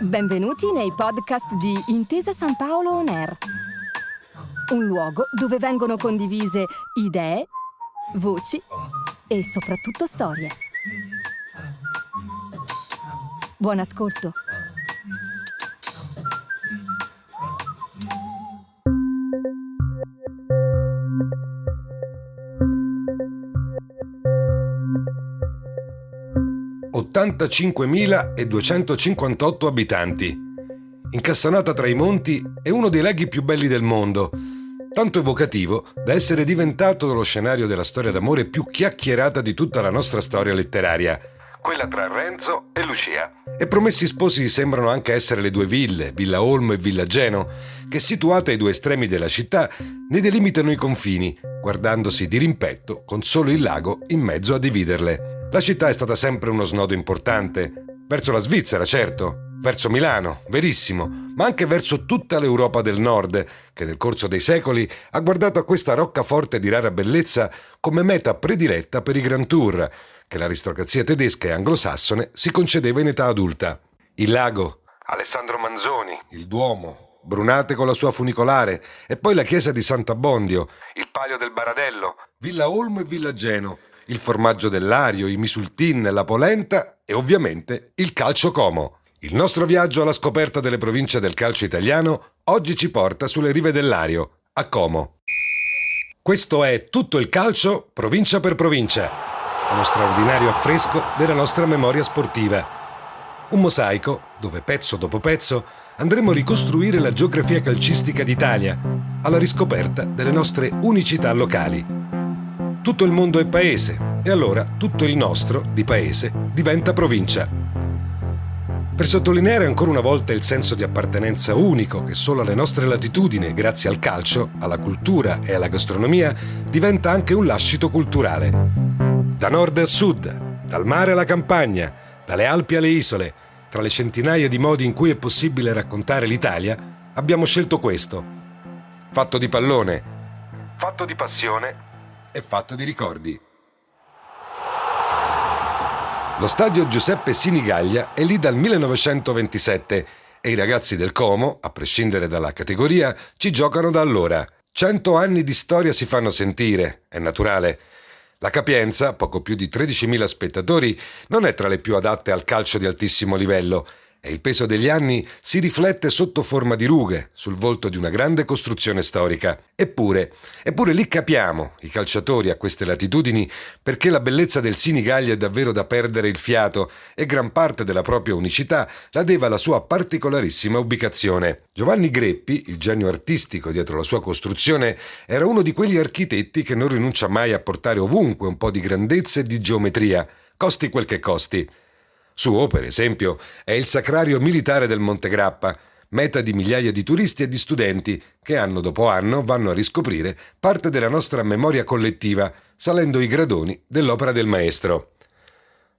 Benvenuti nei podcast di Intesa San Paolo On Air. Un luogo dove vengono condivise idee, voci e soprattutto storie. Buon ascolto. (85.258 abitanti). Incastonata tra i monti, è uno dei laghi più belli del mondo, tanto evocativo da essere diventato lo scenario della storia d'amore più chiacchierata di tutta la nostra storia letteraria, quella tra Renzo e Lucia. E promessi sposi sembrano anche essere le due ville, Villa Olmo e Villa Geno, che situate ai due estremi della città ne delimitano i confini, guardandosi di rimpetto con solo il lago in mezzo a dividerle. La città è stata sempre uno snodo importante, verso la Svizzera certo, verso Milano, verissimo, ma anche verso tutta l'Europa del Nord, che nel corso dei secoli ha guardato a questa roccaforte di rara bellezza come meta prediletta per i Grand Tour, che l'aristocrazia tedesca e anglosassone si concedeva in età adulta. Il lago, Alessandro Manzoni, il Duomo, Brunate con la sua funicolare, e poi la chiesa di Sant'Abbondio, il Palio del Baradello, Villa Olmo e Villa Geno, il formaggio del Lario, i misultin, la polenta e ovviamente il calcio Como. Il nostro viaggio alla scoperta delle province del calcio italiano oggi ci porta sulle rive del Lario, a Como. Questo è Tutto il calcio, provincia per provincia, uno straordinario affresco della nostra memoria sportiva. Un mosaico dove pezzo dopo pezzo andremo a ricostruire la geografia calcistica d'Italia, alla riscoperta delle nostre unicità locali. Tutto il mondo è paese, e allora tutto il nostro, di paese, diventa provincia. Per sottolineare ancora una volta il senso di appartenenza unico che solo alle nostre latitudini, grazie al calcio, alla cultura e alla gastronomia, diventa anche un lascito culturale. Da nord a sud, dal mare alla campagna, dalle Alpi alle isole, tra le centinaia di modi in cui è possibile raccontare l'Italia, abbiamo scelto questo. Fatto di pallone, fatto di passione e fatto di ricordi. Lo stadio Giuseppe Sinigaglia è lì dal 1927 e i ragazzi del Como, a prescindere dalla categoria, ci giocano da allora. 100 anni di storia si fanno sentire, è naturale. La capienza, poco più di 13.000 spettatori, non è tra le più adatte al calcio di altissimo livello e il peso degli anni si riflette sotto forma di rughe sul volto di una grande costruzione storica. Eppure lì capiamo, i calciatori a queste latitudini, perché la bellezza del Sinigaglia è davvero da perdere il fiato e gran parte della propria unicità la deve alla sua particolarissima ubicazione. Giovanni Greppi, il genio artistico dietro la sua costruzione, era uno di quegli architetti che non rinuncia mai a portare ovunque un po' di grandezza e di geometria, costi quel che costi. Suo, per esempio, è il Sacrario militare del Monte Grappa, meta di migliaia di turisti e di studenti che anno dopo anno vanno a riscoprire parte della nostra memoria collettiva, salendo i gradoni dell'opera del maestro.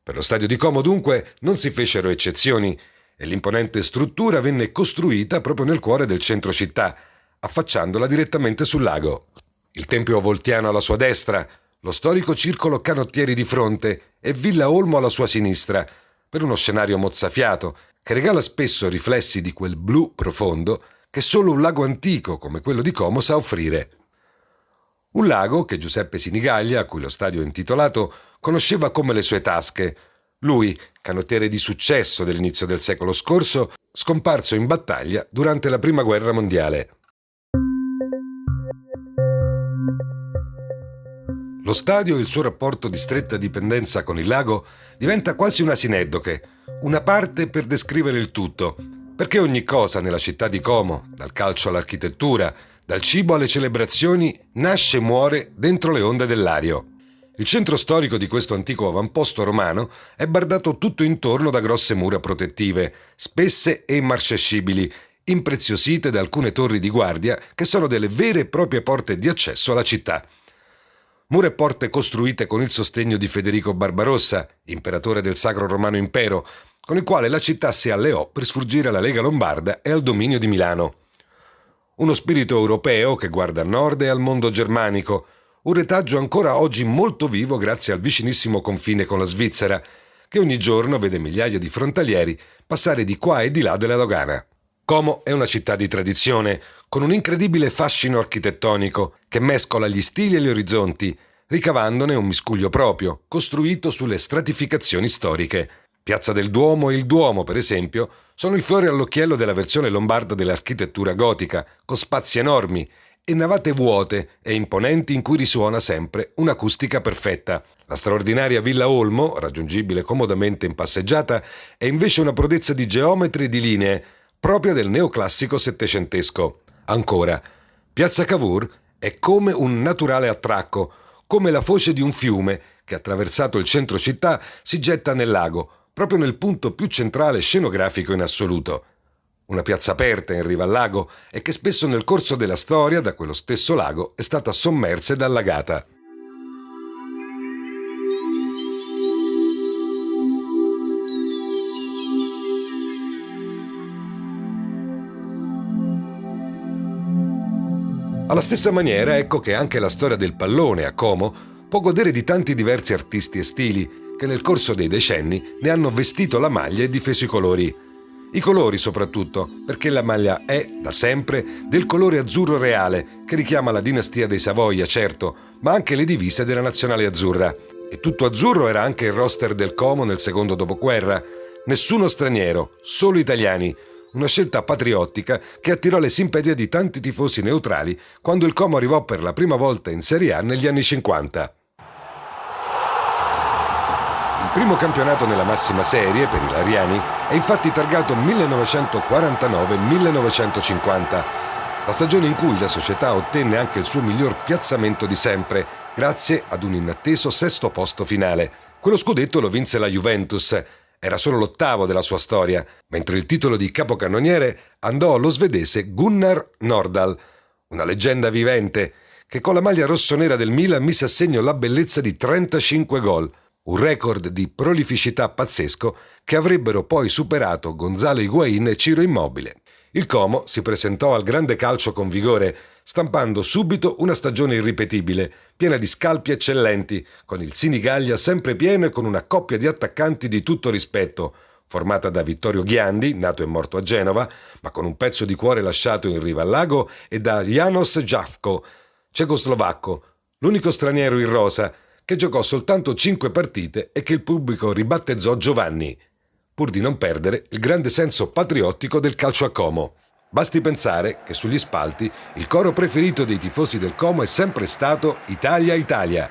Per lo stadio di Como, dunque, non si fecero eccezioni e l'imponente struttura venne costruita proprio nel cuore del centro città, affacciandola direttamente sul lago. Il Tempio Voltiano alla sua destra, lo storico Circolo Canottieri di fronte e Villa Olmo alla sua sinistra, per uno scenario mozzafiato che regala spesso riflessi di quel blu profondo che solo un lago antico come quello di Como sa offrire. Un lago che Giuseppe Sinigaglia, a cui lo stadio è intitolato, conosceva come le sue tasche. Lui, canottiere di successo dell'inizio del secolo scorso, scomparso in battaglia durante la Prima Guerra Mondiale. Lo stadio e il suo rapporto di stretta dipendenza con il lago diventa quasi una sineddoche, una parte per descrivere il tutto, perché ogni cosa nella città di Como, dal calcio all'architettura, dal cibo alle celebrazioni, nasce e muore dentro le onde del Lario. Il centro storico di questo antico avamposto romano è bardato tutto intorno da grosse mura protettive, spesse e immarcescibili, impreziosite da alcune torri di guardia che sono delle vere e proprie porte di accesso alla città. Mura e porte costruite con il sostegno di Federico Barbarossa, imperatore del Sacro Romano Impero, con il quale la città si alleò per sfuggire alla Lega Lombarda e al dominio di Milano. Uno spirito europeo che guarda a nord e al mondo germanico, un retaggio ancora oggi molto vivo grazie al vicinissimo confine con la Svizzera, che ogni giorno vede migliaia di frontalieri passare di qua e di là della dogana. Como è una città di tradizione, con un incredibile fascino architettonico che mescola gli stili e gli orizzonti, ricavandone un miscuglio proprio, costruito sulle stratificazioni storiche. Piazza del Duomo e il Duomo, per esempio, sono il fiore all'occhiello della versione lombarda dell'architettura gotica, con spazi enormi e navate vuote e imponenti in cui risuona sempre un'acustica perfetta. La straordinaria Villa Olmo, raggiungibile comodamente in passeggiata, è invece una prodezza di geometri e di linee, propria del neoclassico settecentesco. Ancora, Piazza Cavour è come un naturale attracco, come la foce di un fiume che, attraversato il centro città, si getta nel lago, proprio nel punto più centrale scenografico in assoluto. Una piazza aperta in riva al lago e che spesso nel corso della storia, da quello stesso lago, è stata sommersa ed allagata. Alla stessa maniera, ecco che anche la storia del pallone a Como può godere di tanti diversi artisti e stili che nel corso dei decenni ne hanno vestito la maglia e difeso i colori. I colori soprattutto, perché la maglia è, da sempre, del colore azzurro reale, che richiama la dinastia dei Savoia, certo, ma anche le divise della nazionale azzurra. E tutto azzurro era anche il roster del Como nel secondo dopoguerra. Nessuno straniero, solo italiani. Una scelta patriottica che attirò le simpatie di tanti tifosi neutrali quando il Como arrivò per la prima volta in Serie A negli anni 50. Il primo campionato nella massima serie per i lariani è infatti targato 1949-1950, la stagione in cui la società ottenne anche il suo miglior piazzamento di sempre, grazie ad un inatteso sesto posto finale. Quello scudetto lo vinse la Juventus. Era solo l'ottavo della sua storia, mentre il titolo di capocannoniere andò allo svedese Gunnar Nordahl, una leggenda vivente che con la maglia rossonera del Milan mise a segno la bellezza di 35 gol, un record di prolificità pazzesco che avrebbero poi superato Gonzalo Higuaín e Ciro Immobile. Il Como si presentò al grande calcio con vigore, stampando subito una stagione irripetibile, piena di scalpi eccellenti, con il Sinigaglia sempre pieno e con una coppia di attaccanti di tutto rispetto, formata da Vittorio Ghiandi, nato e morto a Genova, ma con un pezzo di cuore lasciato in riva al lago, e da János Javko, cecoslovacco, l'unico straniero in rosa, che giocò soltanto 5 partite e che il pubblico ribattezzò Giovanni, pur di non perdere il grande senso patriottico del calcio a Como. Basti pensare che sugli spalti il coro preferito dei tifosi del Como è sempre stato Italia, Italia.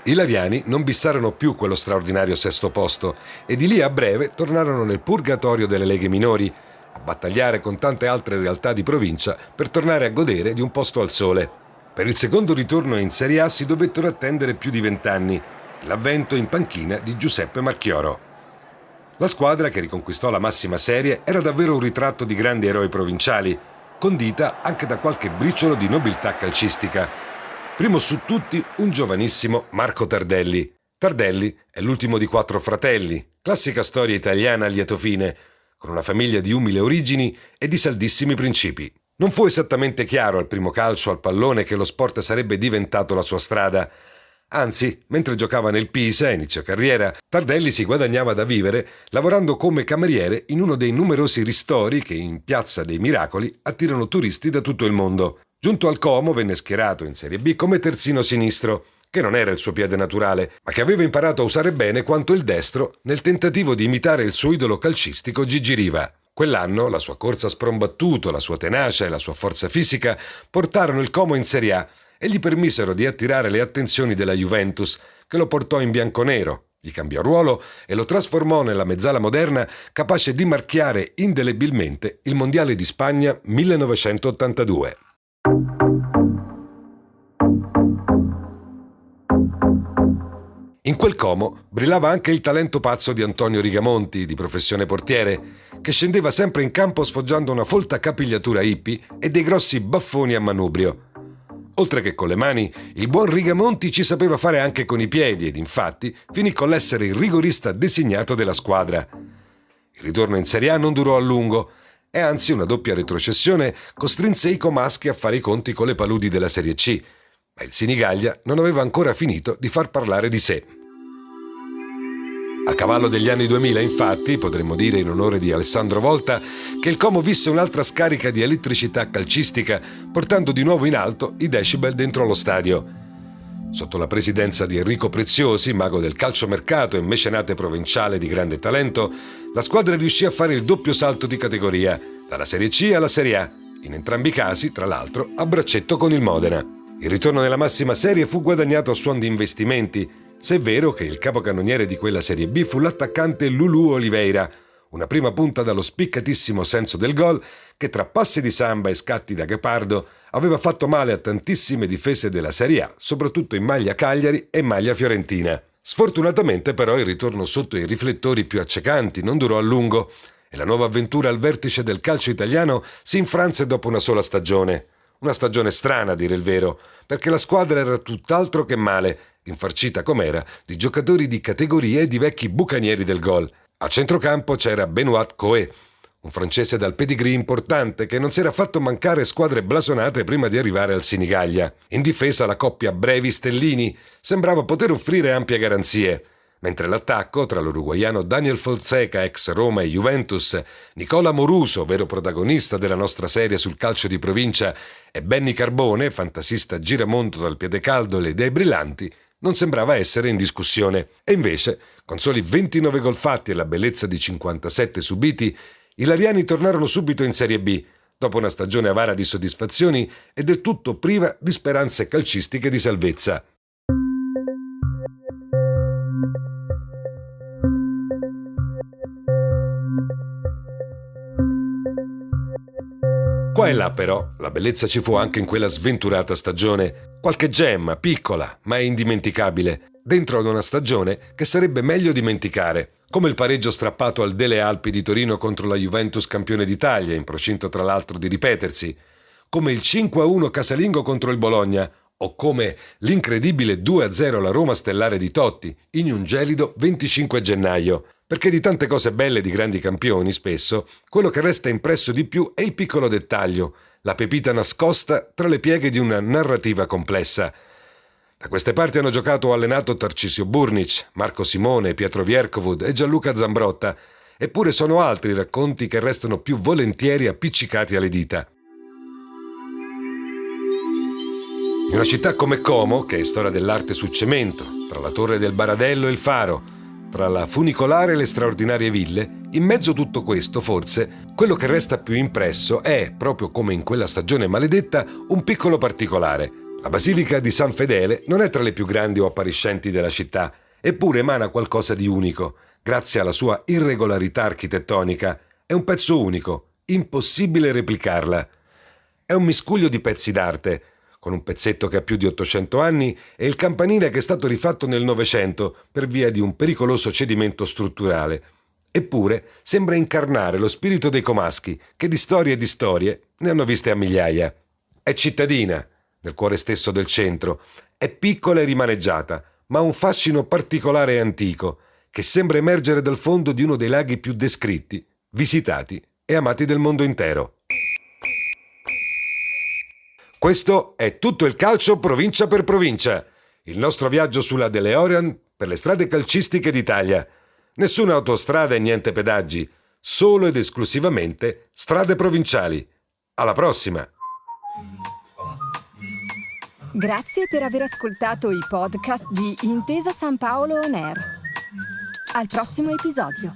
I lariani non bissarono più quello straordinario sesto posto e di lì a breve tornarono nel purgatorio delle leghe minori, a battagliare con tante altre realtà di provincia per tornare a godere di un posto al sole. Per il secondo ritorno in Serie A si dovettero attendere più di 20 anni, l'avvento in panchina di Giuseppe Marchioro. La squadra che riconquistò la massima serie era davvero un ritratto di grandi eroi provinciali, condita anche da qualche briciolo di nobiltà calcistica. Primo su tutti un giovanissimo Marco Tardelli. Tardelli è l'ultimo di 4 fratelli, classica storia italiana a lieto fine, con una famiglia di umili origini e di saldissimi principi. Non fu esattamente chiaro al primo calcio al pallone che lo sport sarebbe diventato la sua strada. Anzi, mentre giocava nel Pisa a inizio carriera, Tardelli si guadagnava da vivere lavorando come cameriere in uno dei numerosi ristori che in Piazza dei Miracoli attirano turisti da tutto il mondo. Giunto al Como venne schierato in Serie B come terzino sinistro, che non era il suo piede naturale, ma che aveva imparato a usare bene quanto il destro nel tentativo di imitare il suo idolo calcistico Gigi Riva. Quell'anno la sua corsa a sprombattuto, la sua tenacia e la sua forza fisica portarono il Como in Serie A e gli permisero di attirare le attenzioni della Juventus, che lo portò in bianconero, gli cambiò ruolo e lo trasformò nella mezzala moderna capace di marchiare indelebilmente il Mondiale di Spagna 1982. In quel Como brillava anche il talento pazzo di Antonio Rigamonti, di professione portiere, che scendeva sempre in campo sfoggiando una folta capigliatura hippie e dei grossi baffoni a manubrio. Oltre che con le mani, il buon Rigamonti ci sapeva fare anche con i piedi ed infatti finì con l'essere il rigorista designato della squadra. Il ritorno in Serie A non durò a lungo e anzi una doppia retrocessione costrinse i comaschi a fare i conti con le paludi della Serie C, ma il Sinigaglia non aveva ancora finito di far parlare di sé. A cavallo degli anni 2000, infatti, potremmo dire in onore di Alessandro Volta, che il Como visse un'altra scarica di elettricità calcistica, portando di nuovo in alto i decibel dentro lo stadio. Sotto la presidenza di Enrico Preziosi, mago del calciomercato e mecenate provinciale di grande talento, la squadra riuscì a fare il doppio salto di categoria, dalla Serie C alla Serie A, in entrambi i casi, tra l'altro, a braccetto con il Modena. Il ritorno nella massima serie fu guadagnato a suon di investimenti, se è vero che il capocannoniere di quella Serie B fu l'attaccante Lulù Oliveira, una prima punta dallo spiccatissimo senso del gol che tra passi di samba e scatti da ghepardo aveva fatto male a tantissime difese della Serie A, soprattutto in maglia Cagliari e maglia Fiorentina. Sfortunatamente però il ritorno sotto i riflettori più accecanti non durò a lungo e la nuova avventura al vertice del calcio italiano si infranse dopo una sola stagione. Una stagione strana, a dire il vero, perché la squadra era tutt'altro che male, infarcita com'era di giocatori di categoria e di vecchi bucanieri del gol. A centrocampo c'era Benoît Coé, un francese dal pedigree importante che non si era fatto mancare squadre blasonate prima di arrivare al Sinigaglia. In difesa la coppia Brevi-Stellini sembrava poter offrire ampie garanzie, mentre l'attacco tra l'uruguaiano Daniel Fonseca, ex Roma e Juventus, Nicola Moruso, vero protagonista della nostra serie sul calcio di provincia, e Benny Carbone, fantasista giramondo dal piede caldo e le idee brillanti, non sembrava essere in discussione. E invece, con soli 29 gol fatti e la bellezza di 57 subiti, i lariani tornarono subito in Serie B, dopo una stagione avara di soddisfazioni e del tutto priva di speranze calcistiche di salvezza. Qua e là però, la bellezza ci fu anche in quella sventurata stagione. Qualche gemma, piccola, ma indimenticabile, dentro ad una stagione che sarebbe meglio dimenticare, come il pareggio strappato al Dele Alpi di Torino contro la Juventus campione d'Italia, in procinto tra l'altro di ripetersi, come il 5-1 casalingo contro il Bologna, o come l'incredibile 2-0 alla Roma stellare di Totti, in un gelido 25 gennaio. Perché di tante cose belle di grandi campioni, spesso, quello che resta impresso di più è il piccolo dettaglio, la pepita nascosta tra le pieghe di una narrativa complessa. Da queste parti hanno giocato o allenato Tarcisio Burnic, Marco Simone, Pietro Viercovud e Gianluca Zambrotta, eppure sono altri i racconti che restano più volentieri appiccicati alle dita. In una città come Como, che è storia dell'arte su cemento, tra la torre del Baradello e il faro, tra la funicolare e le straordinarie ville, in mezzo a tutto questo, forse, quello che resta più impresso è, proprio come in quella stagione maledetta, un piccolo particolare. La Basilica di San Fedele non è tra le più grandi o appariscenti della città, eppure emana qualcosa di unico, grazie alla sua irregolarità architettonica. È un pezzo unico, impossibile replicarla. È un miscuglio di pezzi d'arte, con un pezzetto che ha più di 800 anni e il campanile che è stato rifatto nel Novecento per via di un pericoloso cedimento strutturale. Eppure sembra incarnare lo spirito dei comaschi, che di storie ne hanno viste a migliaia. È cittadina, nel cuore stesso del centro, è piccola e rimaneggiata, ma ha un fascino particolare e antico, che sembra emergere dal fondo di uno dei laghi più descritti, visitati e amati del mondo intero. Questo è tutto il calcio provincia per provincia, il nostro viaggio sulla DeLorean per le strade calcistiche d'Italia. Nessuna autostrada e niente pedaggi, solo ed esclusivamente strade provinciali. Alla prossima! Grazie per aver ascoltato i podcast di Intesa San Paolo On Air. Al prossimo episodio.